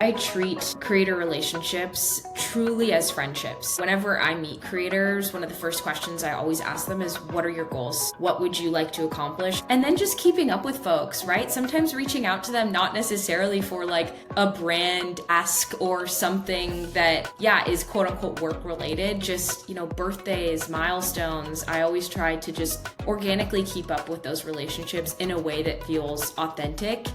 I treat creator relationships truly as friendships. Whenever I meet creators, one of the first questions I always ask them is, what are your goals? What would you like to accomplish? And then just keeping up with folks, right? Sometimes reaching out to them, not necessarily for like a brand ask or something that, is quote unquote work related, just, birthdays, milestones. I always try to just organically keep up with those relationships in a way that feels authentic.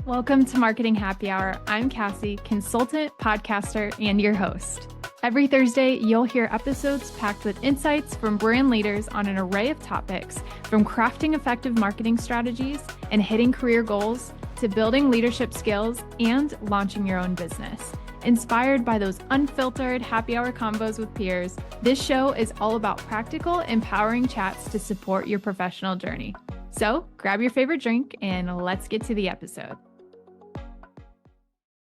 Welcome to Marketing Happy Hour. I'm Cassie, consultant, podcaster, and your host. Every Thursday, you'll hear episodes packed with insights from brand leaders on an array of topics, from crafting effective marketing strategies and hitting career goals to building leadership skills and launching your own business. Inspired by those unfiltered happy hour combos with peers, this show is all about practical, empowering chats to support your professional journey. So grab your favorite drink and let's get to the episode.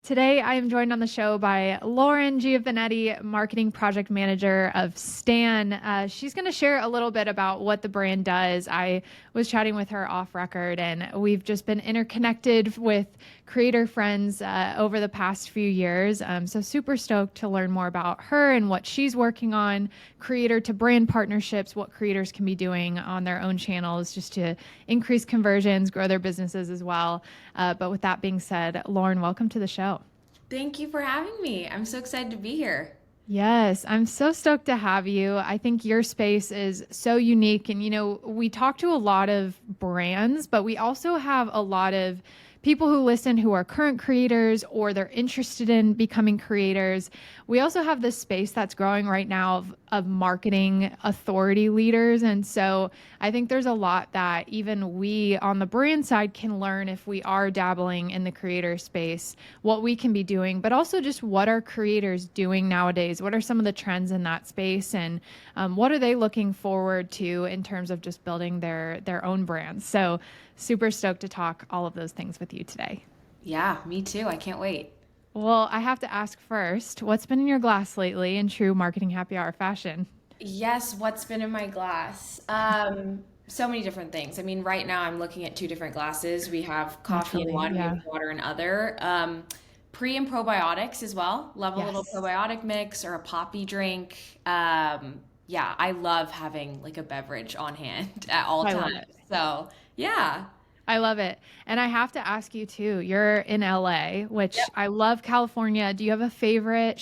Today, I am joined on the show by Lauren Giovannetti, Marketing Project Manager of Stan. She's going to share a little bit about what the brand does. I was chatting with her off record, and we've just been interconnected with creator friends over the past few years. So super stoked to learn more about her and what she's working on, creator to brand partnerships, what creators can be doing on their own channels just to increase conversions, grow their businesses as well. But with that being said, Lauren, welcome to the show. Thank you for having me. I'm so excited to be here. Yes, I'm so stoked to have you. I think your space is so unique. And, we talk to a lot of brands, but we also have a lot of people who listen who are current creators or they're interested in becoming creators. We also have this space that's growing right now of marketing authority leaders. And so I think there's a lot that even we on the brand side can learn if we are dabbling in the creator space, what we can be doing, but also just what are creators doing nowadays? What are some of the trends in that space? And what are they looking forward to in terms of just building their own brands? So super stoked to talk all of those things with you today. Yeah, me too. I can't wait. Well, I have to ask first, what's been in your glass lately in true Marketing Happy Hour fashion? Yes, what's been in my glass? So many different things. I mean, right now I'm looking at two different glasses. We have coffee in Naturally, one, we yeah. have water in other. Pre and probiotics as well. Love a little Yes. probiotic mix or a poppy drink. I love having like a beverage on hand at all I love times. it. So, yeah. I love it. And I have to ask you too, you're in LA, which I love California. Do you have a favorite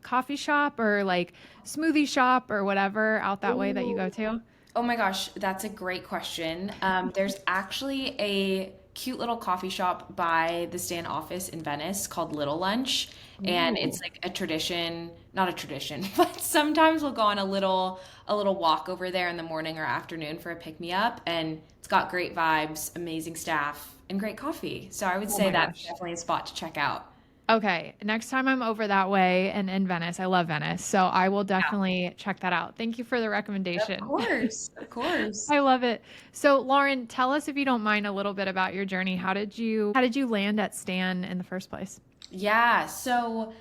coffee shop or like smoothie shop or whatever out that way that you go Ooh. to? Oh my gosh, that's a great question. There's actually a cute little coffee shop by the Stan office in Venice called Little Lunch, and it's Ooh, like a tradition, not a tradition, but sometimes we'll go on a little walk over there in the morning or afternoon for a pick me up, and it's got great vibes, amazing staff, and great coffee. So I would oh say my that's gosh. definitely a spot to check out. Okay, next time I'm over that way and in Venice, I love Venice, so I will definitely check that out. Thank you for the Of recommendation. course, of course. I love it. So, Lauren, tell us if you don't mind a little bit about your journey. How did you land at Stan in the first place? Yeah, so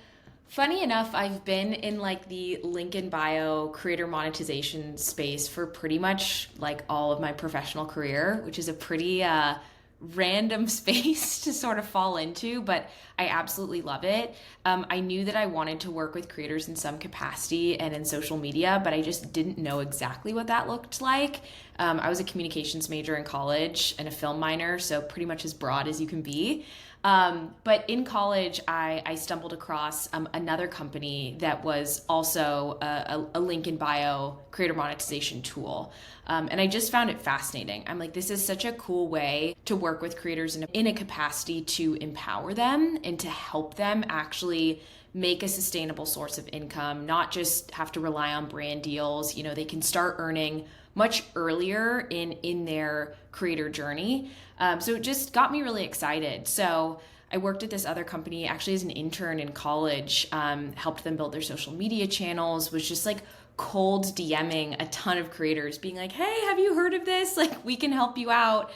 funny enough, I've been in like the link in bio creator monetization space for pretty much like all of my professional career, which is a pretty random space to sort of fall into, but I absolutely love it. I knew that I wanted to work with creators in some capacity and in social media, but I just didn't know exactly what that looked like. I was a communications major in college and a film minor, so pretty much as broad as you can be. But in college, I stumbled across another company that was also a link in bio creator monetization tool. And I just found it fascinating. I'm like, this is such a cool way to work with creators in a capacity to empower them and to help them actually make a sustainable source of income, not just have to rely on brand deals. They can start earning much earlier in their creator journey. So it just got me really excited. So I worked at this other company actually as an intern in college, helped them build their social media channels, was just like cold DMing a ton of creators being like, hey, have you heard of this? Like, we can help you out.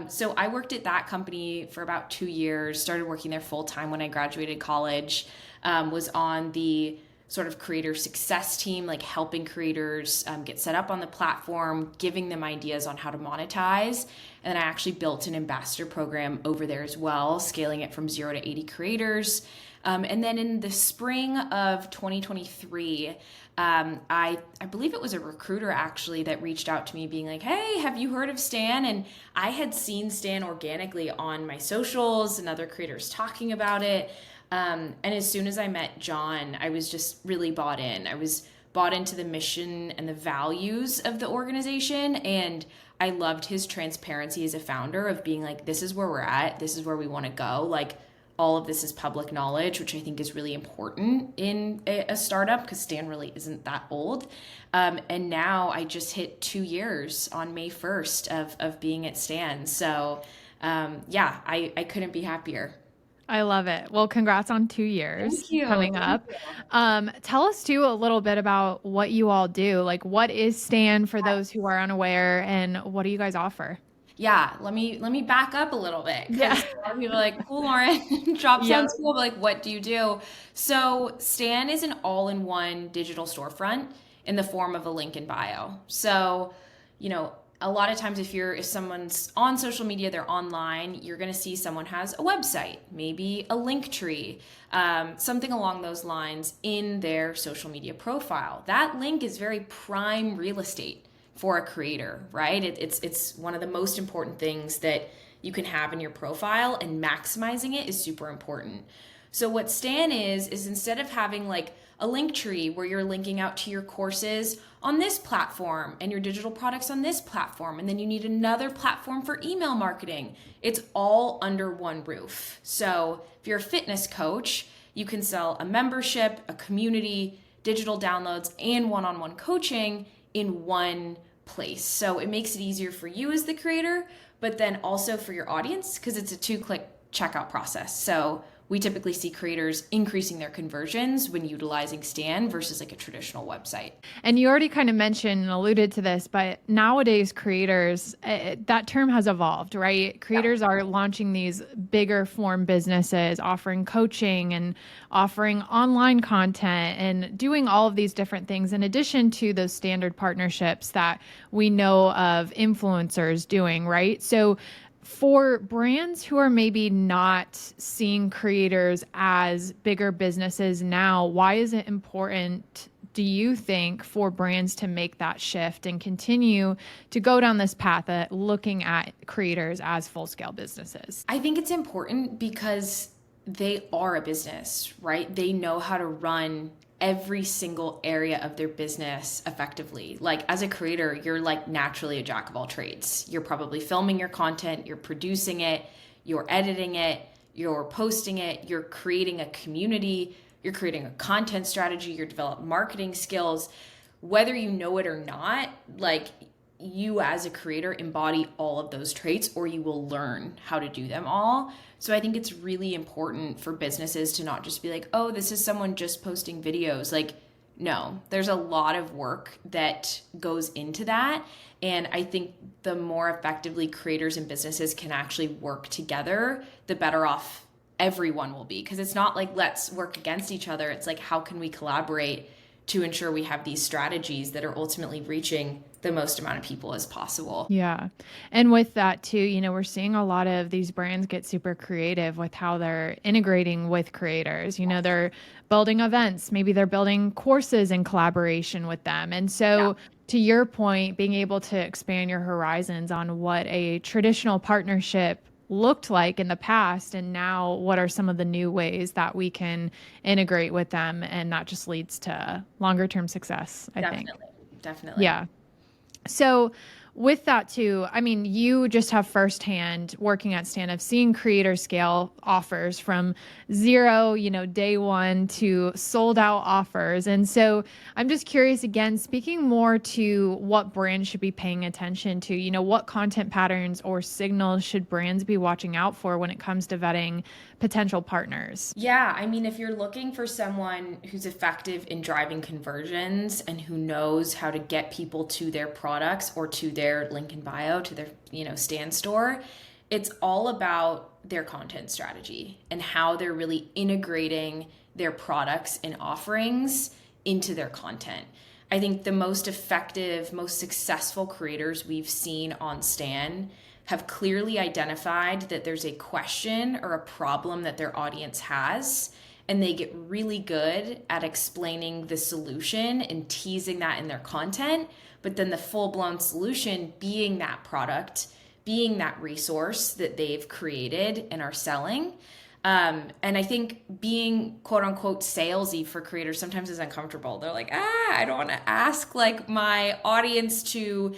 So I worked at that company for about 2 years, started working there full time when I graduated college, was on the sort of creator success team, like helping creators get set up on the platform, giving them ideas on how to monetize. And then I actually built an ambassador program over there as well, scaling it from 0 to 80 creators. And then in the spring of 2023, I believe it was a recruiter actually that reached out to me being like, hey, have you heard of Stan? And I had seen Stan organically on my socials and other creators talking about it. And as soon as I met John, I was just really bought in. I was bought into the mission and the values of the organization. And I loved his transparency as a founder of being like, this is where we're at. This is where we want to go. Like, all of this is public knowledge, which I think is really important in a startup because Stan really isn't that old. And now I just hit 2 years on May 1st of being at Stan. So I couldn't be happier. I love it. Well, congrats on 2 years Thank you. coming up. Tell us too a little bit about what you all do. Like, what is Stan for those who are unaware, and what do you guys offer? Yeah, let me back up a little bit because Yeah. a lot of people are like, cool, Lauren, job Yeah. sounds cool, but like, what do you do? So Stan is an all-in-one digital storefront in the form of a link in bio. So, a lot of times if someone's on social media, they're online, you're going to see someone has a website, maybe a link tree, something along those lines in their social media profile. That link is very prime real estate for a creator, right? It's one of the most important things that you can have in your profile, and maximizing it is super important. So what Stan is instead of having like a link tree where you're linking out to your courses on this platform and your digital products on this platform, and then you need another platform for email marketing, it's all under one roof. So if you're a fitness coach, you can sell a membership, a community, digital downloads, and one-on-one coaching in one place. So it makes it easier for you as the creator, but then also for your audience because it's a 2-click checkout process. So we typically see creators increasing their conversions when utilizing Stan versus like a traditional website. And you already kind of mentioned and alluded to this, but nowadays creators, that term has evolved, right? Creators are launching these bigger form businesses, offering coaching and offering online content and doing all of these different things in addition to those standard partnerships that we know of influencers doing, right? So for brands who are maybe not seeing creators as bigger businesses now, why is it important, do you think, for brands to make that shift and continue to go down this path of looking at creators as full-scale businesses? I think it's important because they are a business, right? They know how to run every single area of their business effectively. Like as a creator, you're like naturally a jack of all trades. You're probably filming your content, you're producing it, you're editing it, you're posting it, you're creating a community, you're creating a content strategy, you're developing marketing skills. Whether you know it or not, like you as a creator embody all of those traits, or you will learn how to do them all. So I think it's really important for businesses to not just be like, oh, this is someone just posting videos. Like, no, there's a lot of work that goes into that. And I think the more effectively creators and businesses can actually work together, the better off everyone will be. Because it's not like, let's work against each other. It's like, how can we collaborate to ensure we have these strategies that are ultimately reaching the most amount of people as possible. Yeah. And with that too, we're seeing a lot of these brands get super creative with how they're integrating with creators. They're building events, maybe they're building courses in collaboration with them. And so to your point, being able to expand your horizons on what a traditional partnership looked like in the past, and now what are some of the new ways that we can integrate with them, and that just leads to longer term success, I think. Definitely. Yeah. So with that too, I mean, you just have firsthand working at Stan of seeing creators scale offers from zero, day one to sold out offers. And so I'm just curious, again, speaking more to what brands should be paying attention to, what content patterns or signals should brands be watching out for when it comes to vetting potential partners? Yeah, I mean, if you're looking for someone who's effective in driving conversions and who knows how to get people to their products or to their link in bio, to their, Stan store, it's all about their content strategy and how they're really integrating their products and offerings into their content. I think the most effective, most successful creators we've seen on Stan have clearly identified that there's a question or a problem that their audience has, and they get really good at explaining the solution and teasing that in their content, but then the full-blown solution being that product, being that resource that they've created and are selling. And I think being quote unquote salesy for creators sometimes is uncomfortable. They're like, I don't want to ask like my audience to,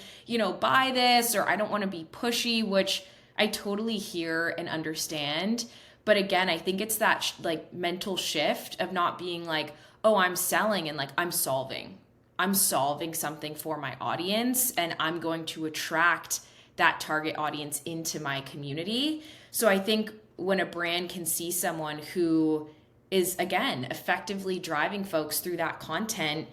buy this, or I don't want to be pushy, which I totally hear and understand. But again, I think it's that like mental shift of not being like, oh, I'm selling and like I'm solving something for my audience, and I'm going to attract that target audience into my community. So I think when a brand can see someone who is, again, effectively driving folks through that content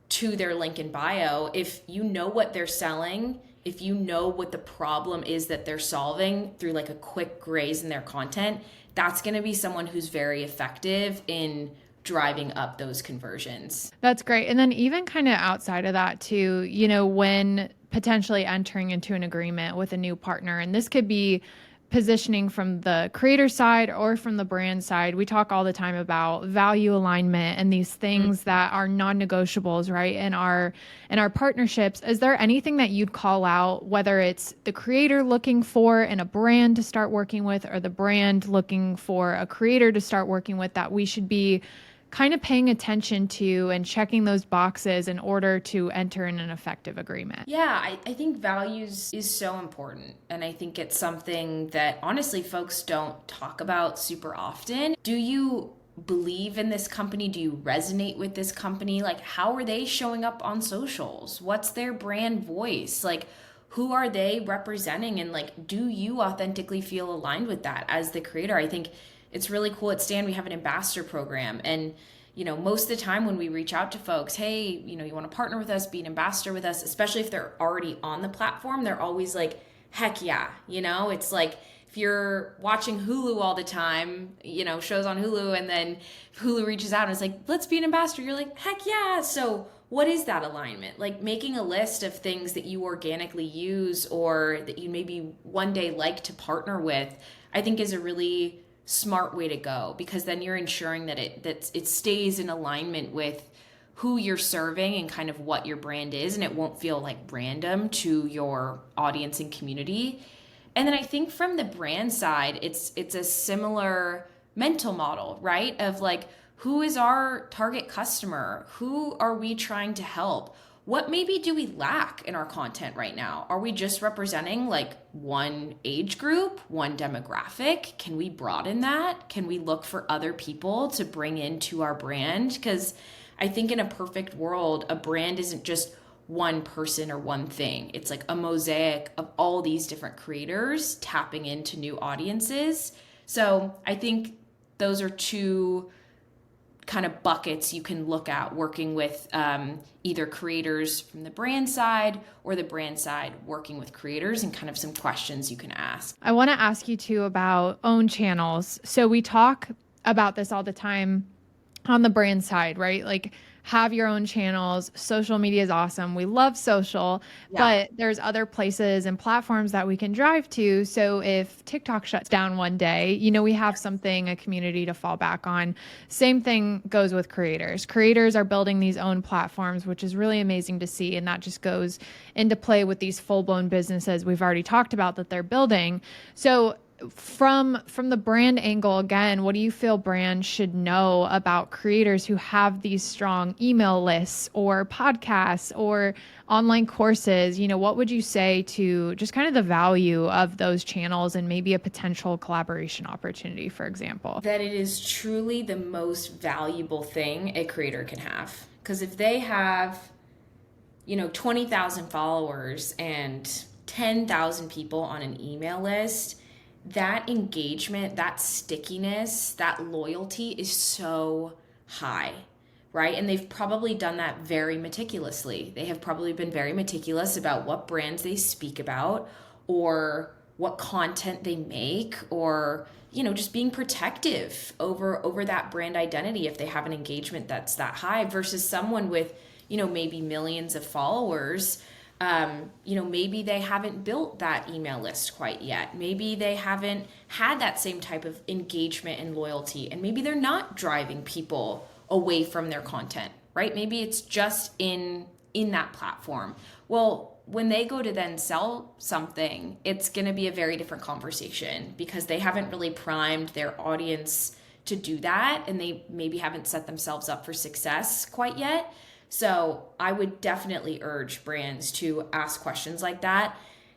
to their link in bio, if you know what they're selling, if you know what the problem is that they're solving through like a quick graze in their content, that's going to be someone who's very effective in driving up those conversions. That's great. And then even kind of outside of that too, when potentially entering into an agreement with a new partner, and this could be positioning from the creator side or from the brand side, we talk all the time about value alignment and these things that are non-negotiables, right? In our partnerships, is there anything that you'd call out, whether it's the creator looking for in a brand to start working with, or the brand looking for a creator to start working with, that we should be kind of paying attention to and checking those boxes in order to enter in an effective agreement? Yeah, I think values is so important. And I think it's something that honestly folks don't talk about super often. Do you believe in this company? Do you resonate with this company? Like, how are they showing up on socials? What's their brand voice? Like, who are they representing? And like, do you authentically feel aligned with that as the creator? I think it's really cool at Stan, we have an ambassador program. And, most of the time when we reach out to folks, hey, you want to partner with us, be an ambassador with us, especially if they're already on the platform, they're always like, heck yeah. It's like if you're watching Hulu all the time, shows on Hulu, and then Hulu reaches out and is like, let's be an ambassador. You're like, heck yeah. So what is that alignment? Like making a list of things that you organically use or that you maybe one day like to partner with, I think is a really smart way to go, because then you're ensuring that it stays in alignment with who you're serving and kind of what your brand is, and it won't feel like random to your audience and community. And then I think from the brand side, it's a similar mental model, right? Of like, who is our target customer? Who are we trying to help? What maybe do we lack in our content right now? Are we just representing like one age group, one demographic? Can we broaden that? Can we look for other people to bring into our brand? Because I think in a perfect world, a brand isn't just one person or one thing. It's like a mosaic of all these different creators tapping into new audiences. So I think those are two kind of buckets you can look at working with either creators from the brand side or the brand side working with creators, and kind of some questions you can ask. I want to ask you too about own channels. So we talk about this all the time on the brand side, right? Like, have your own channels. Social media is awesome. We love social, but there's other places and platforms that we can drive to. So if TikTok shuts down one day, we have something, a community to fall back on. Same thing goes with creators. Creators are building these own platforms, which is really amazing to see. And that just goes into play with these full-blown businesses we've already talked about that they're building. So from the brand angle, again, what do you feel brands should know about creators who have these strong email lists or podcasts or online courses? What would you say to just kind of the value of those channels and maybe a potential collaboration opportunity, for example? That it is truly the most valuable thing a creator can have. Because if they have, 20,000 followers and 10,000 people on an email list, that engagement, that stickiness, that loyalty is so high, right? And they've probably done that very meticulously. They have probably been very meticulous about what brands they speak about or what content they make or, just being protective over that brand identity if they have an engagement that's that high versus someone with, maybe millions of followers. Maybe they haven't built that email list quite yet. Maybe they haven't had that same type of engagement and loyalty, and maybe they're not driving people away from their content, right? Maybe it's just in that platform. Well, when they go to then sell something, it's going to be a very different conversation because they haven't really primed their audience to do that, and they maybe haven't set themselves up for success quite yet. So I would definitely urge brands to ask questions like that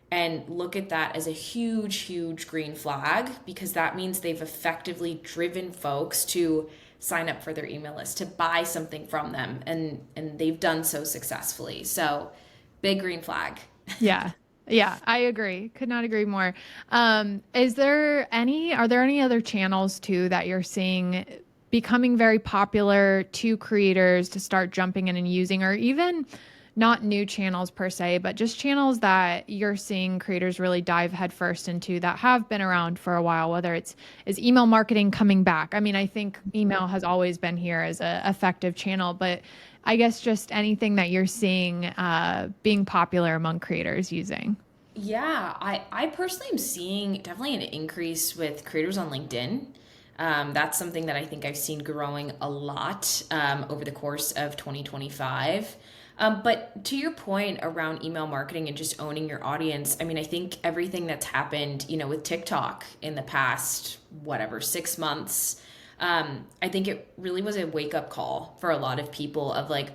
and look at that as a huge, huge green flag, because that means they've effectively driven folks to sign up for their email list, to buy something from them, and they've done so successfully. So big green flag. Yeah. Yeah, I agree. Could not agree more. Are there any other channels too that you're seeing becoming very popular to creators to start jumping in and using, or even not new channels per se, but just channels that you're seeing creators really dive headfirst into that have been around for a while, whether is email marketing coming back? I mean, I think email has always been here as a effective channel, but I guess just anything that you're seeing being popular among creators using. Yeah, I personally am seeing definitely an increase with creators on LinkedIn. That's something that I think I've seen growing a lot over the course of 2025. But to your point around email marketing and just owning your audience, I mean, I think everything that's happened, with TikTok in the past, whatever, 6 months, I think it really was a wake up call for a lot of people of like,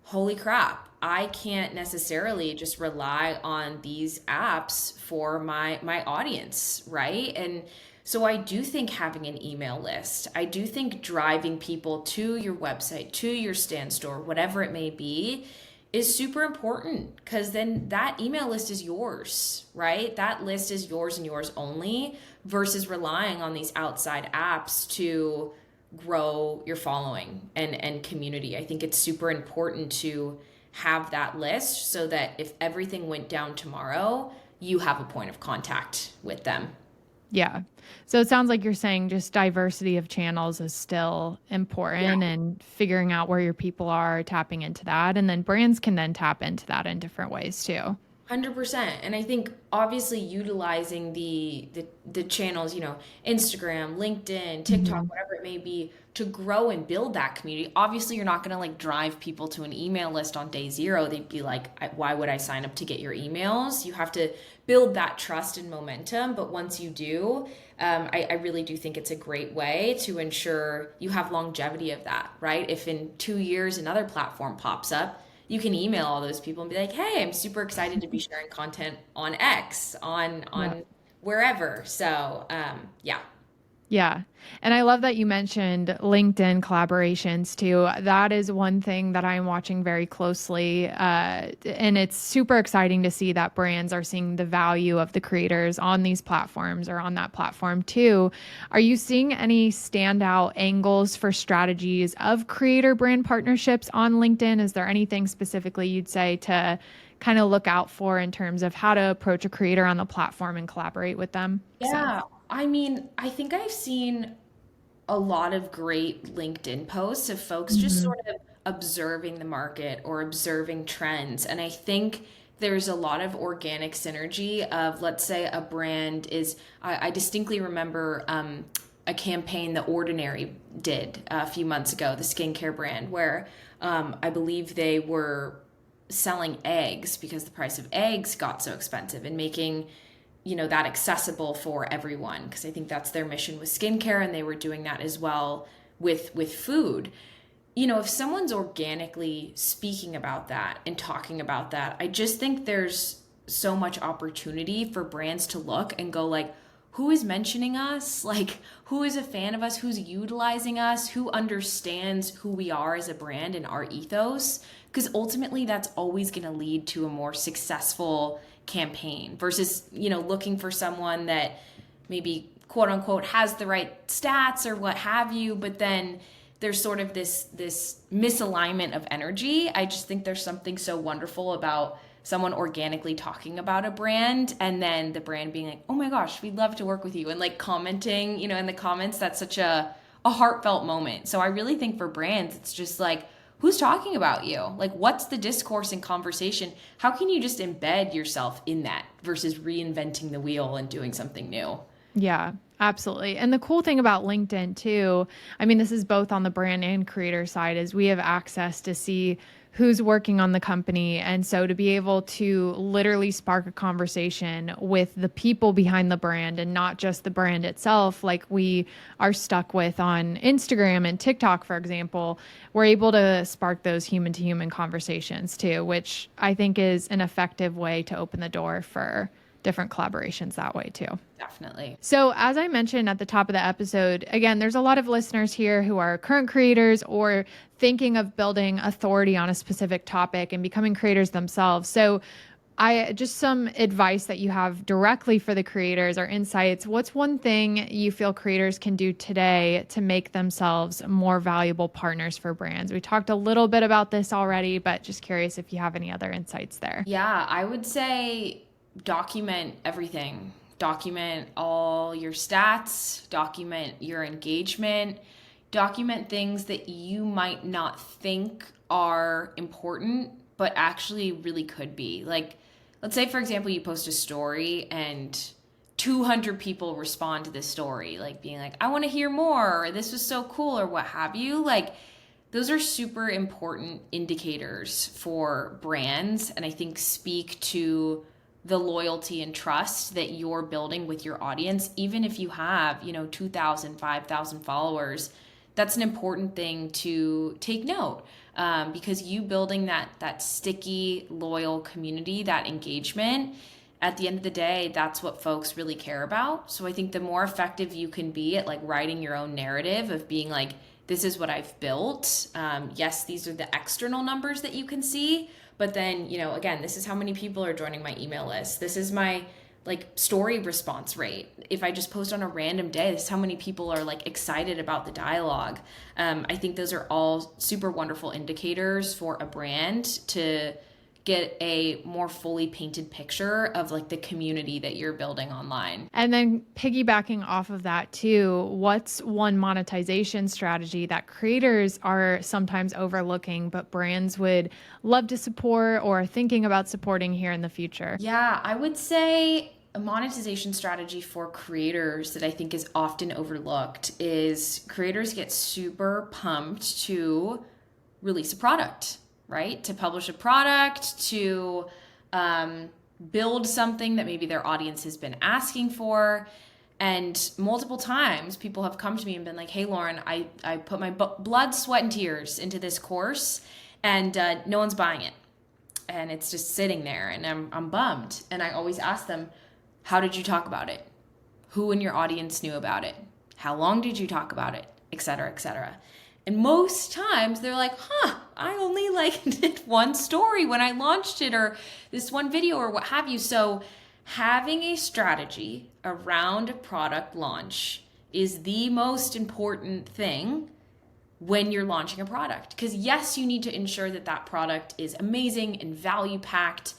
holy crap, I can't necessarily just rely on these apps for my audience, right? And so I do think having an email list, I do think driving people to your website, to your stand store, whatever it may be, is super important, because then that email list is yours, right? That list is yours and yours only, versus relying on these outside apps to grow your following and community. I think it's super important to have that list so that if everything went down tomorrow, you have a point of contact with them. Yeah. So it sounds like you're saying just diversity of channels is still Yeah. important, and figuring out where your people are, tapping into that. And then brands can then tap into that in different ways too. 100%. And I think obviously utilizing the channels, Instagram, LinkedIn, TikTok, Mhm. whatever it may be, to grow and build that community. Obviously you're not going to like drive people to an email list on day zero. They'd be like, why would I sign up to get your emails? You have to build that trust and momentum. But once you do, I really do think it's a great way to ensure you have longevity of that, right? If in 2 years another platform pops up, you can email all those people and be like, "Hey, I'm super excited to be sharing content on X, on Yeah. wherever." So, yeah, Yeah. And I love that you mentioned LinkedIn collaborations too. That is one thing that I'm watching very closely. And it's super exciting to see that brands are seeing the value of the creators on these platforms or on that platform too. Are you seeing any standout angles for strategies of creator brand partnerships on LinkedIn? Is there anything specifically you'd say to kind of look out for in terms of how to approach a creator on the platform and collaborate with them? So. yeah. I mean, I think I've seen a lot of great LinkedIn posts of folks just Mhm. sort of observing the market or observing trends. And I think there's a lot of organic synergy of, let's say, a brand is, I distinctly remember a campaign The Ordinary did a few months ago, the skincare brand, where I believe they were selling eggs because the price of eggs got so expensive, and making that accessible for everyone, because I think that's their mission with skincare, and they were doing that as well with food. If someone's organically speaking about that and talking about that, I just think there's so much opportunity for brands to look and go like, who is mentioning us? Like, who is a fan of us? Who's utilizing us? Who understands who we are as a brand and our ethos? Because ultimately, that's always going to lead to a more successful campaign versus, looking for someone that maybe quote unquote has the right stats or what have you, but then there's sort of this misalignment of energy. I just think there's something so wonderful about someone organically talking about a brand and then the brand being like, oh my gosh, we'd love to work with you, and like commenting, in the comments. That's such a heartfelt moment. So I really think for brands, it's just like, who's talking about you? Like, what's the discourse and conversation? How can you just embed yourself in that versus reinventing the wheel and doing something new? Yeah, absolutely. And the cool thing about LinkedIn too, I mean, this is both on the brand and creator side, is we have access to see who's working on the company. And so to be able to literally spark a conversation with the people behind the brand and not just the brand itself, like we are stuck with on Instagram and TikTok, for example, we're able to spark those human to human conversations too, which I think is an effective way to open the door for different collaborations that way too. Definitely. So, as I mentioned at the top of the episode, again, there's a lot of listeners here who are current creators or thinking of building authority on a specific topic and becoming creators themselves. So, I just some advice that you have directly for the creators or insights. What's one thing you feel creators can do today to make themselves more valuable partners for brands? We talked a little bit about this already, but just curious if you have any other insights there. Yeah, I would say document everything. Document all your stats, document your engagement, document things that you might not think are important, but actually really could be. Like, let's say, for example, you post a story and 200 people respond to this story, like being like, I want to hear more, or this was so cool, or what have you. Like, those are super important indicators for brands, and I think speak to the loyalty and trust that you're building with your audience. Even if you have 2,000, 5,000 followers, that's an important thing to take note, because you building that sticky, loyal community, that engagement, at the end of the day, that's what folks really care about. So I think the more effective you can be at like writing your own narrative of being like, this is what I've built. Yes, these are the external numbers that you can see, but then, again, this is how many people are joining my email list. This is my like story response rate. If I just post on a random day, this is how many people are like excited about the dialogue. I think those are all super wonderful indicators for a brand to get a more fully painted picture of like the community that you're building online. And then piggybacking off of that too, what's one monetization strategy that creators are sometimes overlooking, but brands would love to support or are thinking about supporting here in the future? Yeah, I would say a monetization strategy for creators that I think is often overlooked is creators get super pumped to release a product, right? To publish a product, to build something that maybe their audience has been asking for. And multiple times people have come to me and been like, hey, Lauren, I put my blood, sweat, and tears into this course and no one's buying it. And it's just sitting there and I'm bummed. And I always ask them, how did you talk about it? Who in your audience knew about it? How long did you talk about it? Et cetera, et cetera. And most times they're like, I only did one story when I launched it, or this one video, or what have you. So having a strategy around a product launch is the most important thing when you're launching a product. Because yes, you need to ensure that that product is amazing and value packed,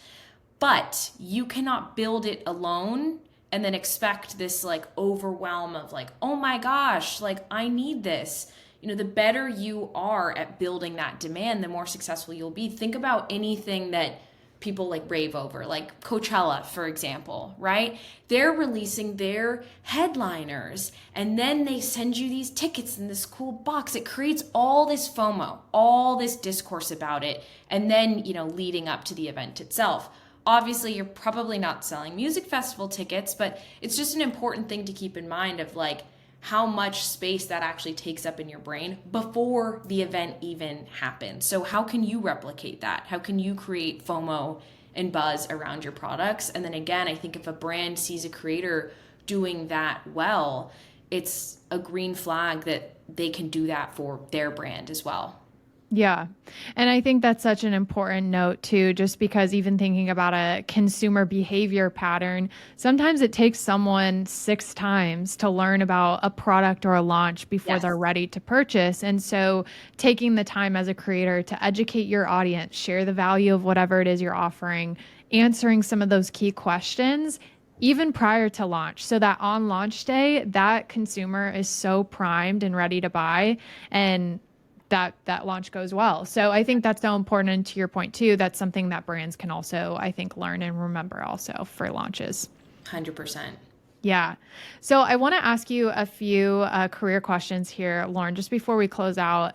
but you cannot build it alone and then expect this like overwhelm of like, oh my gosh, like I need this. The better you are at building that demand, the more successful you'll be. Think about anything that people like rave over, like Coachella, for example, right? They're releasing their headliners and then they send you these tickets in this cool box. It creates all this FOMO, all this discourse about it. And then, leading up to the event itself. Obviously, you're probably not selling music festival tickets, but it's just an important thing to keep in mind of like, how much space that actually takes up in your brain before the event even happens. So how can you replicate that? How can you create FOMO and buzz around your products? And then again, I think if a brand sees a creator doing that well, it's a green flag that they can do that for their brand as well. Yeah. And I think that's such an important note too, just because even thinking about a consumer behavior pattern, sometimes it takes someone 6 times to learn about a product or a launch before they're ready to purchase. And so taking the time as a creator to educate your audience, share the value of whatever it is you're offering, answering some of those key questions even prior to launch, so that on launch day, that consumer is so primed and ready to buy, and that launch goes well. So I think that's so important. And to your point too, that's something that brands can also, I think, learn and remember also for launches. 100%. Yeah. So I want to ask you a few career questions here, Lauren, just before we close out.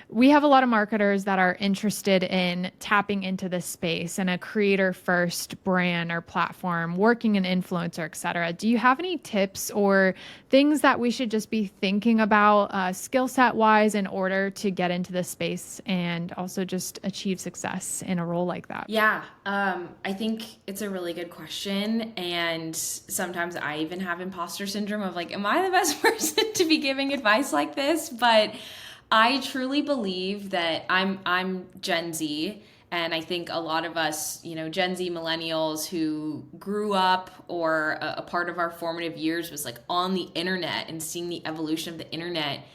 We have a lot of marketers that are interested in tapping into this space and a creator first brand or platform, working an influencer, et cetera. Do you have any tips or things that we should just be thinking about skill set wise in order to get into this space and also just achieve success in a role like that? Yeah, I think it's a really good question. And sometimes I even have imposter syndrome of like, am I the best person to be giving advice like this? But I truly believe that I'm Gen Z. And I think a lot of us, Gen Z millennials who grew up or a part of our formative years was like on the internet and seeing the evolution of the internet,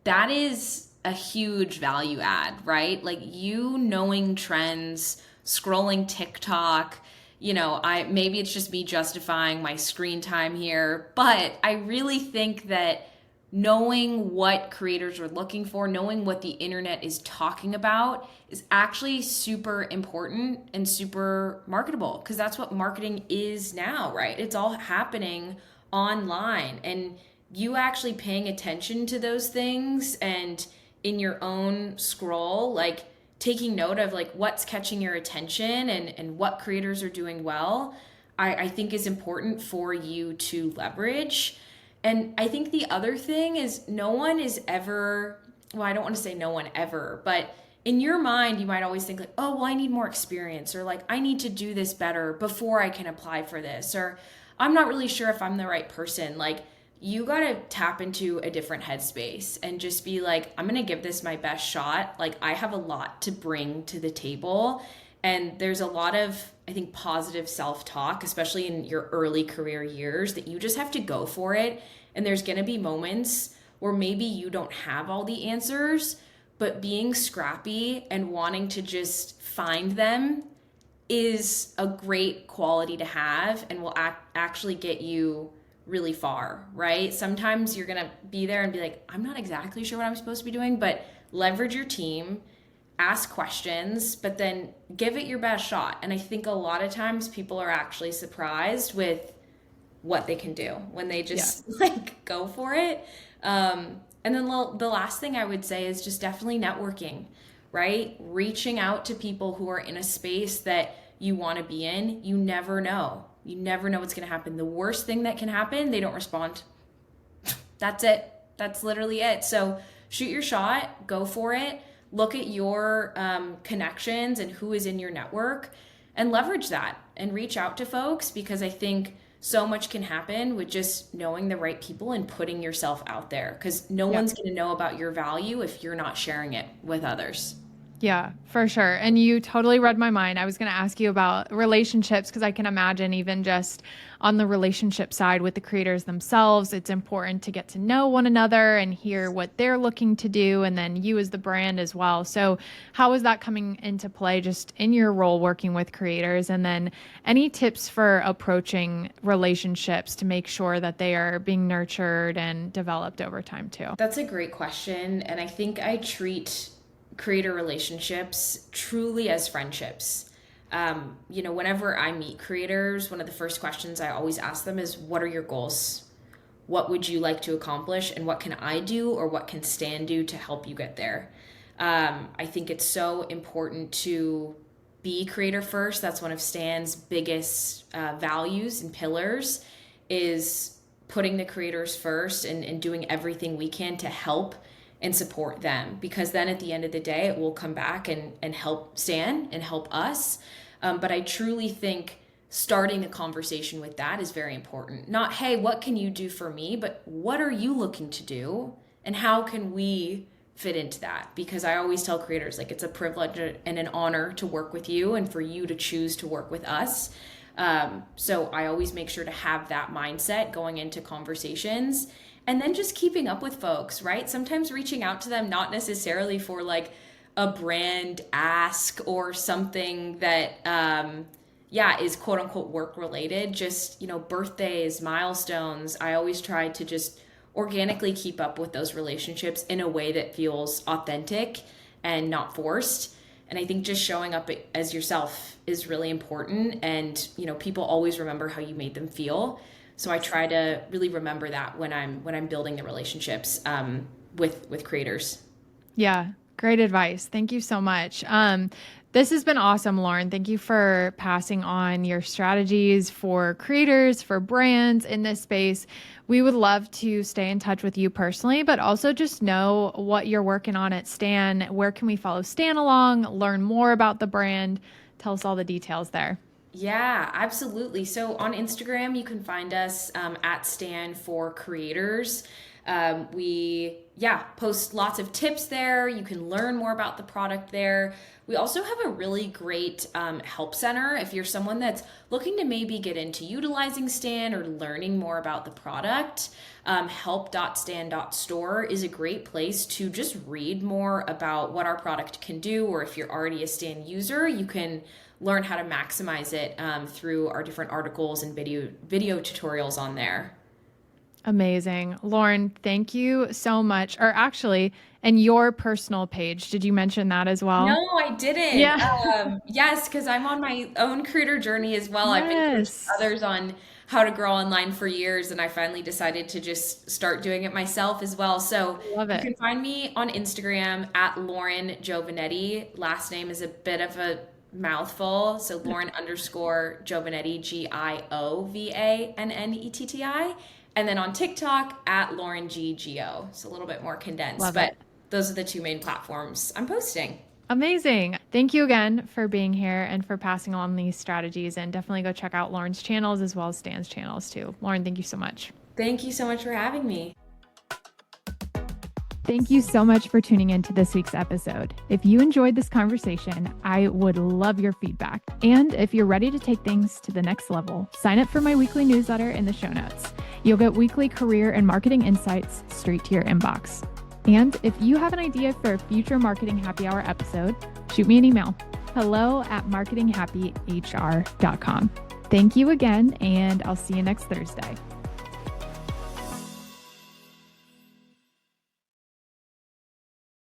that is a huge value add, right? Like you knowing trends, scrolling TikTok, I maybe it's just me justifying my screen time here, but I really think that knowing what creators are looking for, knowing what the internet is talking about is actually super important and super marketable because that's what marketing is now, right? It's all happening online and you actually paying attention to those things and in your own scroll, like taking note of like what's catching your attention and what creators are doing well, I think is important for you to leverage. And I think the other thing is no one is ever, well, I don't want to say no one ever, but in your mind, you might always think like, oh, well, I need more experience or like, I need to do this better before I can apply for this, or I'm not really sure if I'm the right person. Like, you got to tap into a different headspace and just be like, I'm going to give this my best shot. Like, I have a lot to bring to the table. And there's a lot of, I think, positive self-talk, especially in your early career years, that you just have to go for it. And there's going to be moments where maybe you don't have all the answers, but being scrappy and wanting to just find them is a great quality to have and will actually get you really far, right? Sometimes you're going to be there and be like, I'm not exactly sure what I'm supposed to be doing, but leverage your team, ask questions, but then give it your best shot. And I think a lot of times people are actually surprised with what they can do when they just like go for it. And then the last thing I would say is just definitely networking, right? Reaching out to people who are in a space that you want to be in. You never know. You never know what's going to happen. The worst thing that can happen, they don't respond. That's it. That's literally it. So shoot your shot, go for it. Look at your connections and who is in your network and leverage that and reach out to folks, because I think so much can happen with just knowing the right people and putting yourself out there, because no one's going to know about your value if you're not sharing it with others. Yeah, for sure. And you totally read my mind. I was going to ask you about relationships because I can imagine even just on the relationship side with the creators themselves, it's important to get to know one another and hear what they're looking to do, and then you as the brand as well. So how is that coming into play just in your role working with creators? And then any tips for approaching relationships to make sure that they are being nurtured and developed over time too? That's a great question. And I think I treat creator relationships truly as friendships. Whenever I meet creators, one of the first questions I always ask them is, what are your goals? What would you like to accomplish? And what can I do or what can Stan do to help you get there? I think it's so important to be creator first. That's one of Stan's biggest values and pillars, is putting the creators first and doing everything we can to help and support them, because then at the end of the day, it will come back and help Stan and help us. But I truly think starting a conversation with that is very important. Not, hey, what can you do for me? But what are you looking to do? And how can we fit into that? Because I always tell creators, like, it's a privilege and an honor to work with you and for you to choose to work with us. So I always make sure to have that mindset going into conversations. And then just keeping up with folks, right? Sometimes reaching out to them, not necessarily for like a brand ask or something that yeah, is quote unquote work related, just, birthdays, milestones. I always try to just organically keep up with those relationships in a way that feels authentic and not forced. And I think just showing up as yourself is really important. And, people always remember how you made them feel. So I try to really remember that when I'm building the relationships with creators. Yeah, great advice. Thank you so much. This has been awesome, Lauren. Thank you for passing on your strategies for creators, for brands in this space. We would love to stay in touch with you personally, but also just know what you're working on at Stan. Where can we follow Stan along, learn more about the brand? Tell us all the details there. Yeah, absolutely. So on Instagram, you can find us at Stand for Creators. We post lots of tips there. You can learn more about the product there. We also have a really great help center. If you're someone that's looking to maybe get into utilizing Stan or learning more about the product, help.stan.store is a great place to just read more about what our product can do. Or if you're already a Stan user, you can learn how to maximize it through our different articles and video tutorials on there. Amazing. Lauren, thank you so much. Or actually, and your personal page, did you mention that as No, well? I didn't. Yeah. Yes, because I'm on my own creator journey as well. I've been coaching Yes. others on how to grow online for years, and I finally decided to just start doing it myself as well. So Love you it. can find me on Instagram at Lauren Giovannetti. Last name is a bit of a mouthful. So Lauren underscore Giovannetti, Giovannetti. And then on TikTok at Lauren GGO. So a little bit more condensed, Love but it. those are the two main platforms I'm posting. Amazing. Thank you again for being here and for passing on these strategies. And definitely go check out Lauren's channels as well as Stan's channels too. Lauren, thank you so much. Thank you so much for having me. Thank you so much for tuning into this week's episode. If you enjoyed this conversation, I would love your feedback. And if you're ready to take things to the next level, sign up for my weekly newsletter in the show notes. You'll get weekly career and marketing insights straight to your inbox. And if you have an idea for a future Marketing Happy Hour episode, shoot me an email. hello@marketinghappyhr.com. Thank you again, and I'll see you next Thursday.